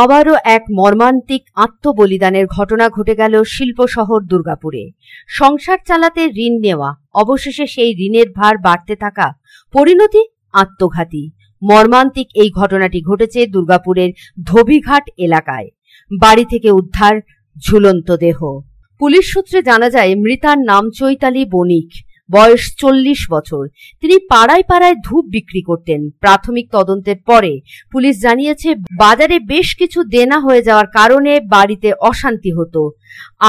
আবারও এক মর্মান্তিক আত্মবলিদানের ঘটনা ঘটে গেল শিল্প শহর দুর্গাপুরে। সংসার চালাতে ঋণ নেওয়া, অবশেষে সেই ঋণের ভার বাড়তে থাকা, পরিণতি আত্মঘাতী। মর্মান্তিক এই ঘটনাটি ঘটেছে দুর্গাপুরের ধোবিঘাট এলাকায়। বাড়ি থেকে উদ্ধার ঝুলন্ত দেহ। পুলিশ সূত্রে জানা যায়, মৃতার নাম চৈতালি বণিক, বয়স 40 বছর। তিনি পাড়ায় পাড়ায় ধূপ বিক্রি করতেন। প্রাথমিক তদন্তের পরে পুলিশ জানিয়েছে, বাজারে বেশ কিছু দেনা হয়ে যাওয়ার কারণে বাড়িতে অশান্তি হতো,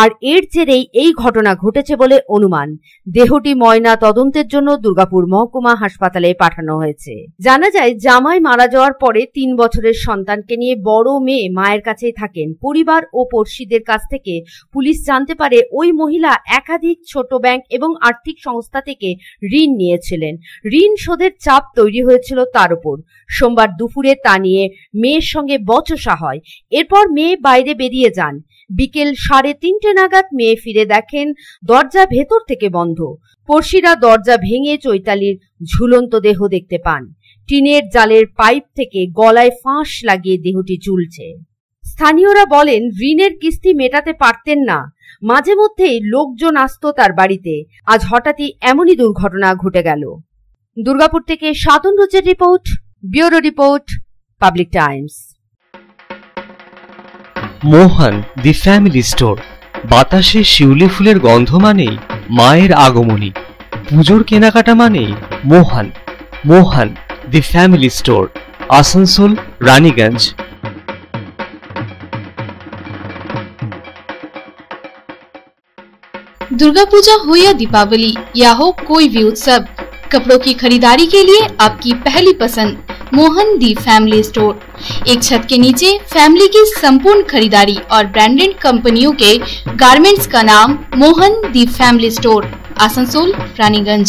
আর এর জেরেই এই ঘটনা ঘটেছে বলে অনুমান। দেহটি ময়না তদন্তের জন্য দুর্গাপুর মহকুমা হাসপাতালে পাঠানো হয়েছে। জানা যায়, জামাই মারা যাওয়ার পরে 3 বছরের সন্তানকে নিয়ে বড় মেয়ে মায়ের কাছেই থাকেন। পরিবার ও পড়শিদের কাছ থেকে পুলিশ জানতে পারে, ওই মহিলা একাধিক ছোট ব্যাংক এবং আর্থিক সংস্থা থেকে ঋণ নিয়েছিলেন। ঋণ শোধের চাপ তৈরি হয়েছিল তার উপর। সোমবার দুপুরে তা নিয়ে মেয়ের সঙ্গে বচসা হয়। এরপর মেয়ে বাইরে বেরিয়ে যান। বিকেল 3:30 নাগাদ মেয়ে ফিরে দেখেন দরজা ভেতর থেকে বন্ধ। পড়শিরা দরজা ভেঙে চৈতালির ঝুলন্ত দেহ দেখতে পান। টিনের জালের পাইপ থেকে গলায় ফাঁস লাগিয়ে দেহটি ঝুলছে। স্থানীয়রা বলেন, ঋণের কিস্তি মেটাতে পারতেন না। মাঝে মধ্যেই লোকজন আসতো তার বাড়িতে। আজ হঠাৎই এমনই দুর্ঘটনা ঘটে গেল। দুর্গাপুর থেকে সাধন রুচের report, bureau report, public times. Mohan the family store. বাতাসে শিউলি ফুলের গন্ধ মানেই মায়ের আগমনী। পুজোর কেনাকাটা মানেই Mohan. Mohan the family store, Asansol, Raniganj. Durga Puja हो या दीपावली या हो कोई भी उत्सव, कपड़ों की खरीदारी के लिए आपकी पहली पसंद मोहन दी फैमिली स्टोर। एक छत के नीचे फैमिली की संपूर्ण खरीदारी और ब्रांडेड कंपनियों के गारमेंट्स का नाम मोहन दी फैमिली स्टोर, आसनसोल, रानीगंज।